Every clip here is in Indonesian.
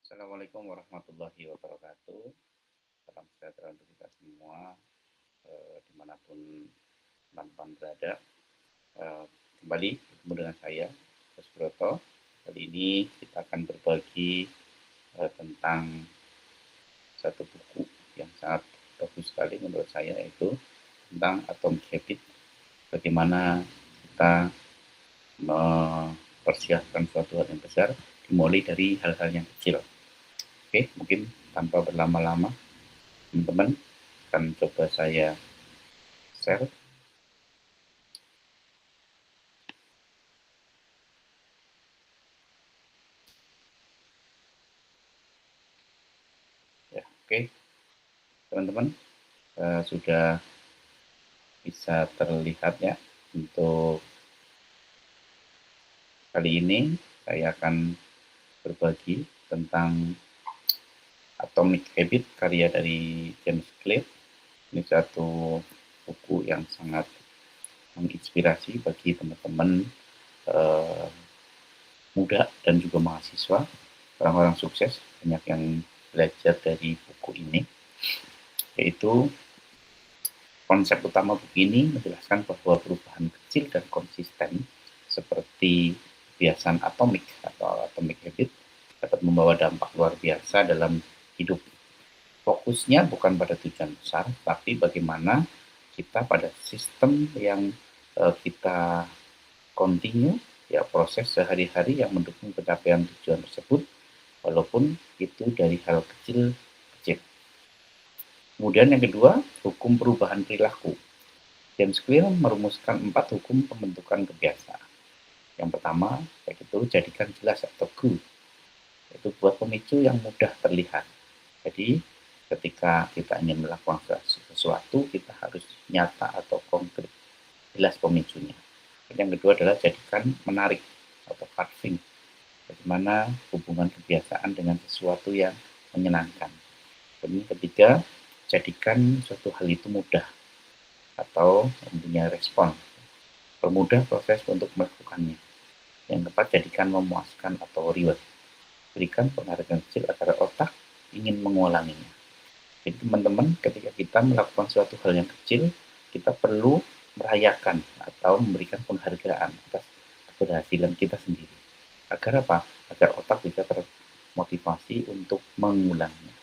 Assalamualaikum warahmatullahi wabarakatuh. Salam sejahtera untuk kita semua, dimanapun teman-teman berada. Kembali bertemu dengan saya, Mas Broto. Kali ini kita akan berbagi tentang satu buku yang sangat bagus sekali menurut saya, yaitu tentang Atomic Habit. Bagaimana kita mempersiapkan suatu hal yang besar dimulai dari hal-hal yang kecil. Oke, mungkin tanpa berlama-lama, teman-teman akan coba saya share. Ya, oke, teman-teman sudah bisa terlihat ya. Untuk kali ini saya akan berbagi tentang Atomic Habit karya dari James Clear. Ini satu buku yang sangat menginspirasi bagi teman-teman muda dan juga mahasiswa, orang-orang sukses. Banyak yang belajar dari buku ini, yaitu konsep utama buku ini menjelaskan bahwa perubahan kecil dan konsisten seperti kebiasaan atomik atau atomic habit dapat membawa dampak luar biasa dalam hidup. Fokusnya bukan pada tujuan besar, tapi bagaimana kita pada sistem yang kita continue, ya, proses sehari-hari yang mendukung pencapaian tujuan tersebut, walaupun itu dari hal kecil-kecil. Kemudian yang kedua, hukum perubahan perilaku. James Clear merumuskan 4 hukum pembentukan kebiasaan. Yang pertama, yaitu jadikan jelas atau good. Itu buat pemicu yang mudah terlihat. Jadi, ketika kita ingin melakukan sesuatu, kita harus nyata atau konkret, jelas pemicunya. Dan yang kedua adalah jadikan menarik atau carving. Bagaimana hubungan kebiasaan dengan sesuatu yang menyenangkan. Dan yang ketiga, jadikan suatu hal itu mudah atau mempunyai respon. Permudah proses untuk melakukannya. Yang keempat, jadikan memuaskan atau reward. Berikan penghargaan kecil agar otak ingin mengulanginya. Jadi teman-teman, ketika kita melakukan suatu hal yang kecil, kita perlu merayakan atau memberikan penghargaan atas keberhasilan kita sendiri. Agar apa? Agar otak bisa termotivasi untuk mengulanginya.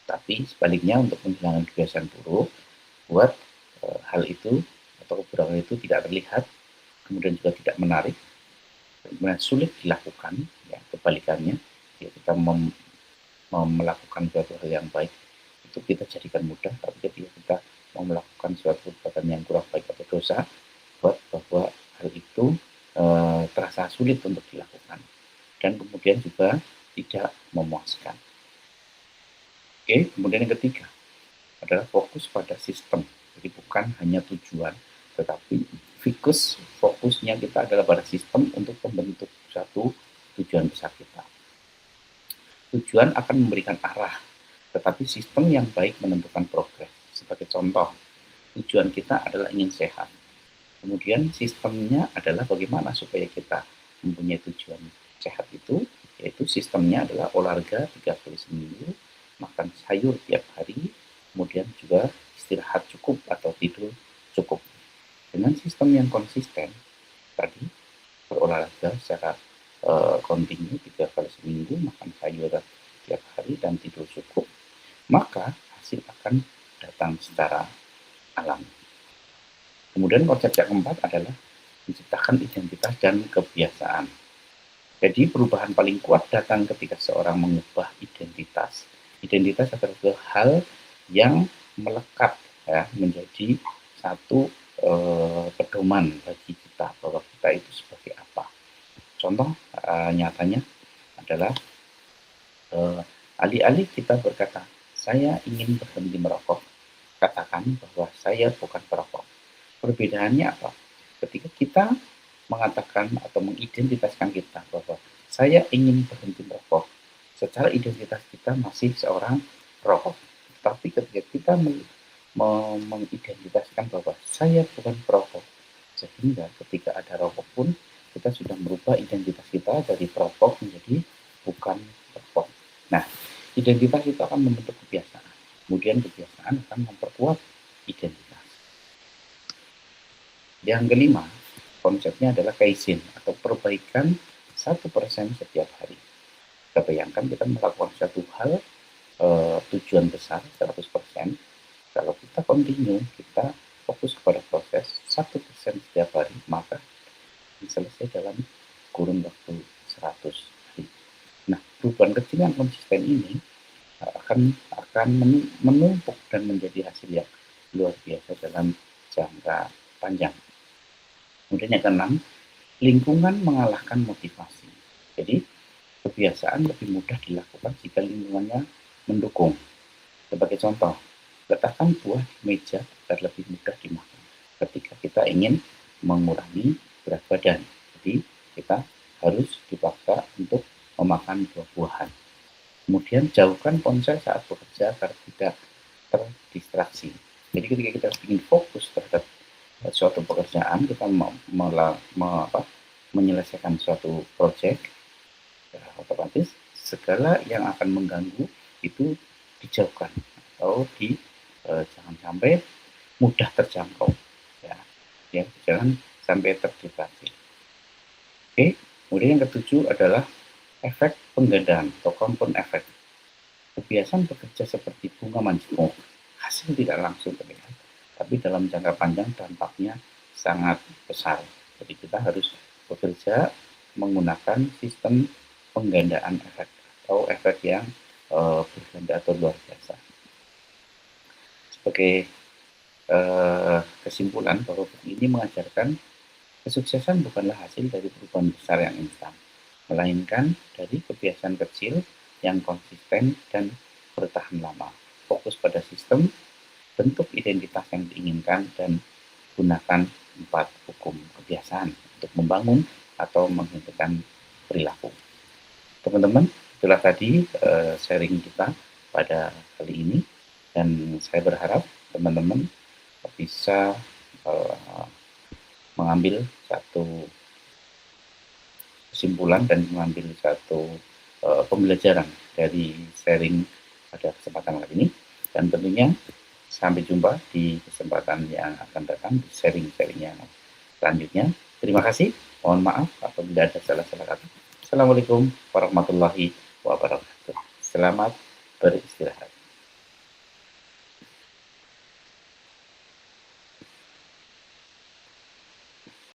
Tapi sebaliknya, untuk menghilangkan kebiasaan buruk, buat hal itu atau keberadaan itu tidak terlihat, kemudian juga tidak menarik, kemudian sulit dilakukan, ya, kebalikannya, ya, kita melakukan suatu hal yang baik itu kita jadikan mudah, tapi ketika kita mau melakukan suatu perbuatan yang kurang baik atau dosa, buat bahwa hal itu terasa sulit untuk dilakukan dan kemudian juga tidak memuaskan. Oke, kemudian yang ketiga adalah fokus pada sistem. Jadi bukan hanya tujuan, tetapi fokusnya kita adalah pada sistem untuk membentuk satu tujuan besar kita. Tujuan akan memberikan arah, tetapi sistem yang baik menentukan progres. Sebagai contoh, tujuan kita adalah ingin sehat. Kemudian sistemnya adalah bagaimana supaya kita mempunyai tujuan sehat itu, yaitu sistemnya adalah olahraga 3 kali seminggu, makan sayur tiap hari, kemudian juga istirahat cukup atau tidur cukup. Dengan sistem yang konsisten tadi, berolahraga secara kontinu 3 kali seminggu, makan sayur tiap hari, dan tidur cukup, maka hasil akan datang secara alami. Kemudian konsep yang keempat adalah menciptakan identitas dan kebiasaan. Jadi perubahan paling kuat datang ketika seorang mengubah identitas. Identitas adalah hal yang melekat, ya, menjadi satu pedoman bagi kita bahwa kita itu sebagai apa. Contoh nyatanya adalah alih-alih kita berkata, saya ingin berhenti merokok, katakan bahwa saya bukan perokok. Perbedaannya apa? Ketika kita mengatakan atau mengidentitaskan kita bahwa saya ingin berhenti merokok, secara identitas kita masih seorang perokok. Tapi ketika kita mengidentitaskan bahwa saya bukan perokok, sehingga ketika ada rokok pun kita sudah merubah identitas kita dari perokok menjadi bukan perokok. Nah, identitas itu akan membentuk kebiasaan. Kemudian kebiasaan akan memperkuat identitas. Yang kelima, konsepnya adalah kaizen atau perbaikan 1% setiap hari. Kita bayangkan kita melakukan satu hal tujuan besar 100%. Kalau kita continue, kita fokus kepada proses 1% setiap hari, maka selesai dalam kurun waktu 100 hari. Nah, perubahan kecil yang konsisten ini akan menumpuk dan menjadi hasil yang luar biasa dalam jangka panjang. Kemudian yang keenam, lingkungan mengalahkan motivasi. Jadi, kebiasaan lebih mudah dilakukan jika lingkungannya mendukung. Sebagai contoh, letakkan buah di meja agar lebih mudah dimakan ketika kita ingin mengurangi berat badan. Jadi, kita harus dipaksa untuk memakan buah-buahan. Kemudian jauhkan ponsel saat bekerja agar tidak terdistraksi. Jadi ketika kita ingin fokus terhadap suatu pekerjaan, kita menyelesaikan suatu proyek, ya, otomatis segala yang akan mengganggu itu dijauhkan atau jangan sampai mudah terjangkau, ya jangan sampai terdistraksi. Oke, kemudian yang ketujuh adalah efek penggandaan atau compound effect. Kebiasaan bekerja seperti bunga manjung, hasil tidak langsung terlihat, tapi dalam jangka panjang dampaknya sangat besar. Jadi kita harus bekerja menggunakan sistem penggandaan efek atau efek yang berganda atau luar biasa. Sebagai kesimpulan bahwa buku ini mengajarkan kesuksesan bukanlah hasil dari perubahan besar yang instan, melainkan dari kebiasaan kecil yang konsisten dan bertahan lama. Fokus pada sistem, bentuk identitas yang diinginkan, dan gunakan 4 hukum kebiasaan untuk membangun atau menghentikan perilaku. Teman-teman, itulah tadi sharing kita pada kali ini, dan saya berharap teman-teman bisa mengambil satu kesimpulan dan mengambil satu pembelajaran dari sharing pada kesempatan kali ini, dan tentunya sampai jumpa di kesempatan yang akan datang di sharing-sharing yang selanjutnya. Terima kasih, mohon maaf apabila ada salah-salah kata. Assalamualaikum warahmatullahi wabarakatuh. Selamat beristirahat.